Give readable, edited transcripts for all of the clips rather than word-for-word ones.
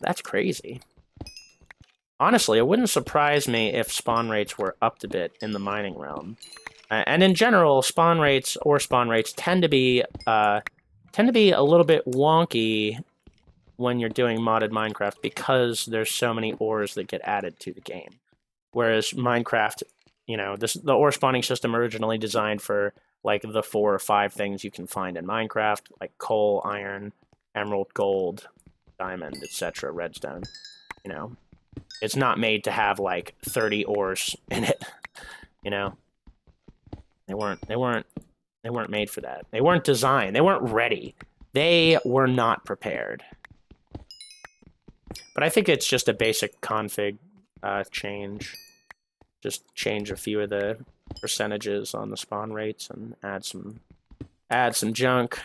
That's crazy. Honestly, it wouldn't surprise me if spawn rates were upped a bit in the mining realm. And in general, spawn rates tend to be a little bit wonky when you're doing modded Minecraft because there's so many ores that get added to the game. Whereas Minecraft, you know, the ore spawning system originally designed for like the 4 or 5 things you can find in Minecraft, like coal, iron, emerald, gold, diamond, etc., redstone. You know, it's not made to have like 30 ores in it. You know, they weren't made for that. They weren't designed. They weren't ready. They were not prepared. But I think it's just a basic config change. Just change a few of the percentages on the spawn rates and add some junk.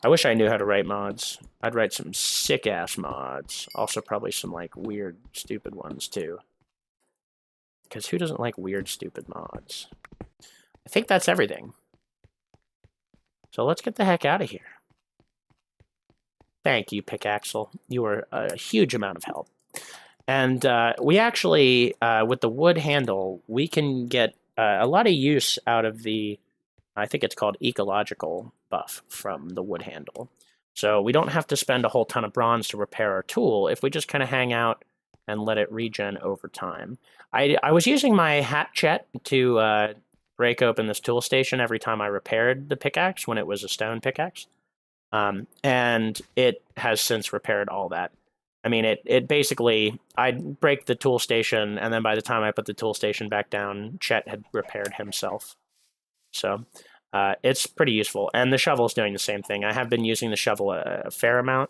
I wish I knew how to write mods. I'd write some sick-ass mods. Also probably some, like, weird, stupid ones, too. Because who doesn't like weird, stupid mods? I think that's everything. So let's get the heck out of here. Thank you, Pickaxel. You were a huge amount of help. And we actually, with the wood handle, we can get a lot of use out of the, I think it's called ecological buff from the wood handle. So we don't have to spend a whole ton of bronze to repair our tool if we just kind of hang out and let it regen over time. I was using my hatchet to break open this tool station every time I repaired the pickaxe when it was a stone pickaxe. And it has since repaired all that. I mean, it basically, I'd break the tool station, and then by the time I put the tool station back down, Chet had repaired himself. So it's pretty useful. And the shovel's doing the same thing. I have been using the shovel a fair amount,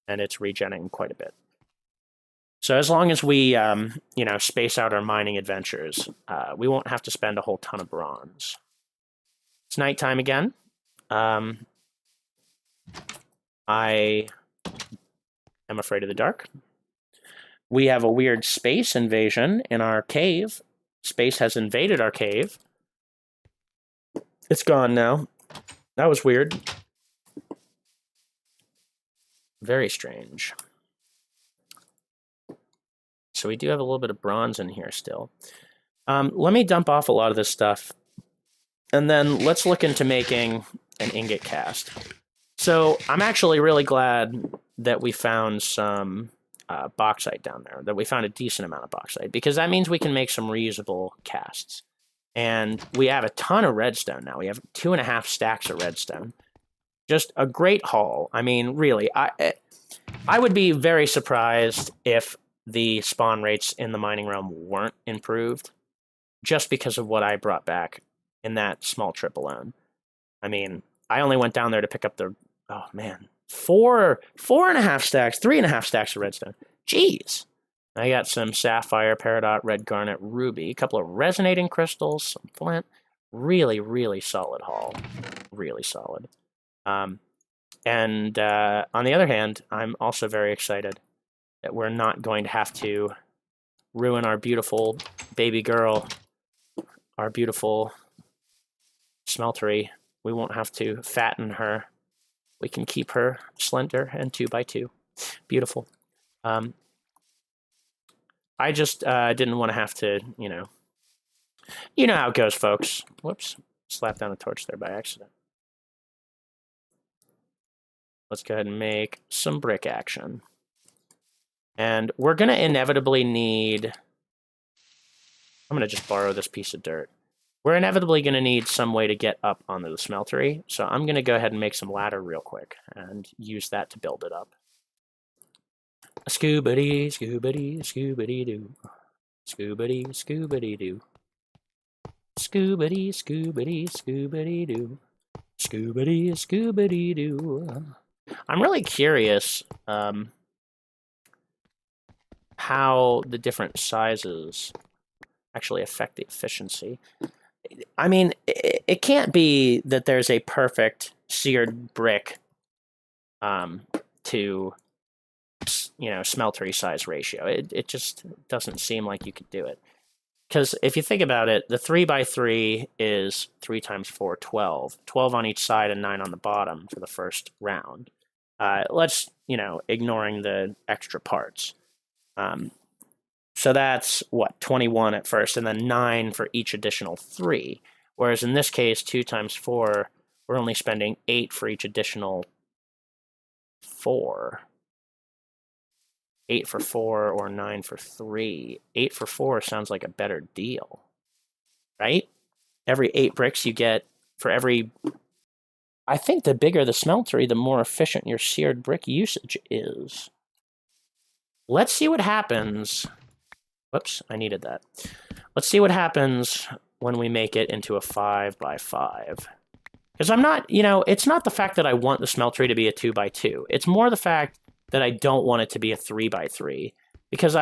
and it's regenerating quite a bit. So as long as we, you know, space out our mining adventures, we won't have to spend a whole ton of bronze. It's nighttime again. I am afraid of the dark. We have a weird space invasion in our cave. Space has invaded our cave. It's gone now. That was weird. Very strange. So we do have a little bit of bronze in here still. Let me dump off a lot of this stuff. And then let's look into making an ingot cast. So I'm actually really glad that we found some bauxite down there, that we found a decent amount of bauxite, because that means we can make some reusable casts. And we have a ton of redstone now. We have 2.5 stacks of redstone. Just a great haul. I mean, really, I would be very surprised if the spawn rates in the mining realm weren't improved just because of what I brought back in that small trip alone. I mean, I only went down there to pick up the, oh man, 4.5 stacks, 3.5 stacks of redstone. Jeez. I got some sapphire, peridot, red garnet, ruby, a couple of resonating crystals, some flint. Really, really solid haul. Really solid. And on the other hand, I'm also very excited that we're not going to have to ruin our beautiful baby girl, our beautiful smeltery. We won't have to fatten her. We can keep her slender and 2x2. Beautiful. I just didn't want to have to, you know how it goes, folks. Whoops, slapped down a torch there by accident. Let's go ahead and make some brick action. And we're going to inevitably need, I'm going to just borrow this piece of dirt. We're inevitably going to need some way to get up onto the smeltery, so I'm going to go ahead and make some ladder real quick and use that to build it up. Scoobity, scoobity, scoobity doo. Scoobity, scoobity doo. Scoobity, scoobity, scoobity doo. Scoobity, scoobity doo. I'm really curious how the different sizes actually affect the efficiency. I mean, it can't be that there's a perfect seared brick to, you know, smeltery size ratio. It just doesn't seem like you could do it. Because if you think about it, the 3x3 is 3 times 4, 12. 12 on each side and 9 on the bottom for the first round. Let's, ignoring the extra parts. So that's, 21 at first, and then 9 for each additional 3. Whereas in this case, 2 times 4, we're only spending 8 for each additional 4. 8 for 4 or 9 for 3. 8 for 4 sounds like a better deal, right? Every 8 bricks you get for every... I think the bigger the smeltery, the more efficient your seared brick usage is. Let's see what happens. Whoops, I needed that. Let's see what happens when we make it into a 5x5. Because I'm not, it's not the fact that I want the smeltery to be a 2x2. It's more the fact that I don't want it to be a 3x3. Because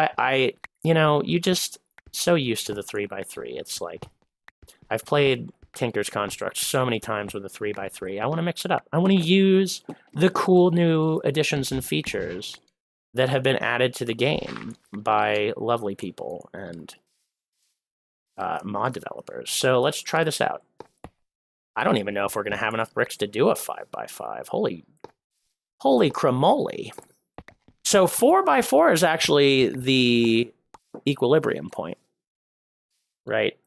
you just so used to the 3x3. It's like, I've played Tinker's Construct so many times with a 3x3. I want to mix it up. I want to use the cool new additions and features that have been added to the game by lovely people and mod developers. So let's try this out. I don't even know if we're going to have enough bricks to do a 5x5. Holy cramoly. So 4x4 is actually the equilibrium point, right?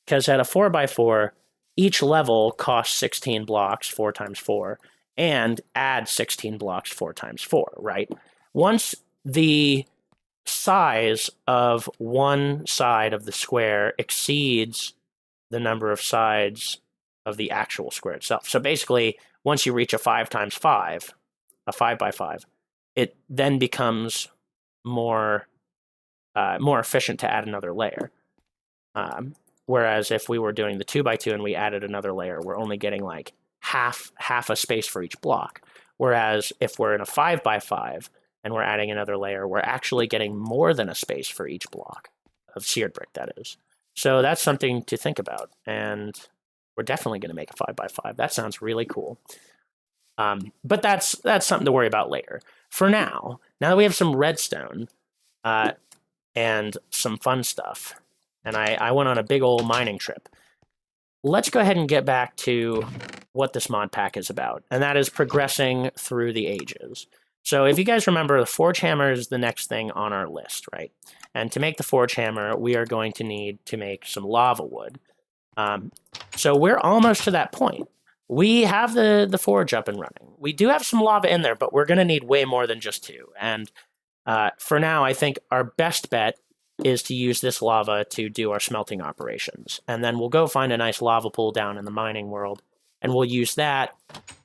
Because at a 4x4, each level costs 16 blocks, 4 times 4, and adds 16 blocks, 4 times 4, right? Once the size of one side of the square exceeds the number of sides of the actual square itself. So basically, once you reach a 5 times 5, a 5x5, it then becomes more efficient to add another layer. Whereas if we were doing the 2x2 and we added another layer, we're only getting like half a space for each block. Whereas if we're in a 5x5 and we're adding another layer, we're actually getting more than a space for each block of seared brick, that is. So that's something to think about. And we're definitely going to make a 5x5. That sounds really cool. But that's something to worry about later. For now that we have some redstone and some fun stuff, and I went on a big old mining trip, let's go ahead and get back to what this mod pack is about, and that is progressing through the ages. So if you guys remember, the Forge Hammer is the next thing on our list, right? And to make the Forge Hammer, we are going to need to make some lava wood. So we're almost to that point. We have the forge up and running. We do have some lava in there, but we're going to need way more than just 2. And for now, I think our best bet is to use this lava to do our smelting operations. And then we'll go find a nice lava pool down in the mining world, and we'll use that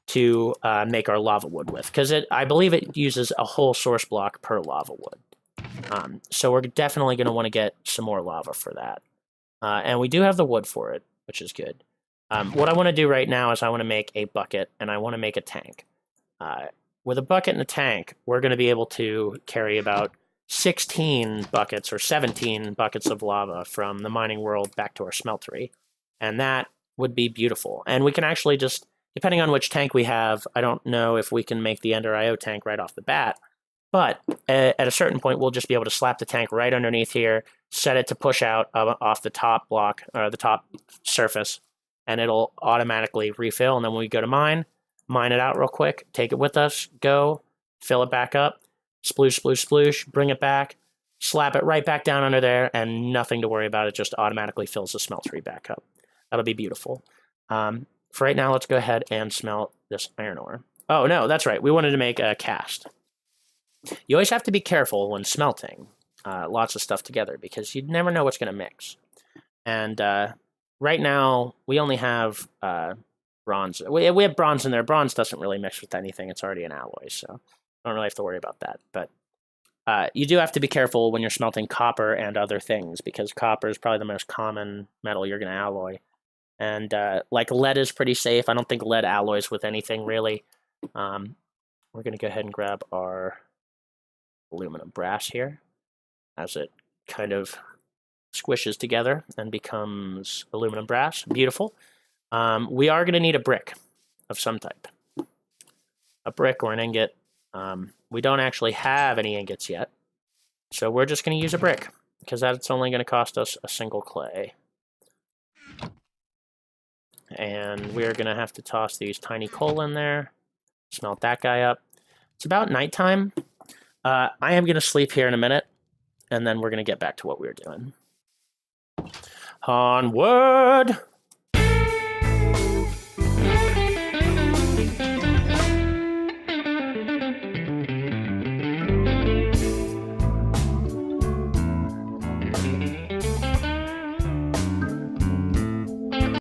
to make our lava wood with. Because I believe it uses a whole source block per lava wood. So we're definitely going to want to get some more lava for that. And we do have the wood for it, which is good. What I want to do right now is I want to make a bucket, and I want to make a tank. With a bucket and a tank, we're going to be able to carry about 16 buckets or 17 buckets of lava from the mining world back to our smeltery. And that would be beautiful. And we can actually just, depending on which tank we have, I don't know if we can make the Ender IO tank right off the bat, but at a certain point, we'll just be able to slap the tank right underneath here, set it to push out off the top block, or the top surface, and it'll automatically refill. And then when we go to mine it out real quick, take it with us, go, fill it back up, sploosh, sploosh, sploosh, bring it back, slap it right back down under there, and nothing to worry about. It just automatically fills the smeltery back up. That'll be beautiful. For right now, let's go ahead and smelt this iron ore. Oh, no, that's right. We wanted to make a cast. You always have to be careful when smelting lots of stuff together, because you never know what's going to mix. And right now, we only have bronze. We have bronze in there. Bronze doesn't really mix with anything. It's already an alloy, so I don't really have to worry about that. But you do have to be careful when you're smelting copper and other things, because copper is probably the most common metal you're going to alloy. And like lead is pretty safe. I don't think lead alloys with anything, really. We're going to go ahead and grab our aluminum brass here as it kind of squishes together and becomes aluminum brass. Beautiful. We are going to need a brick of some type. A brick or an ingot. We don't actually have any ingots yet, so we're just going to use a brick, because that's only going to cost us a single clay. And we're going to have to toss these tiny coal in there. Smelt that guy up. It's about nighttime. I am going to sleep here in a minute, and then we're going to get back to what we were doing. Onward!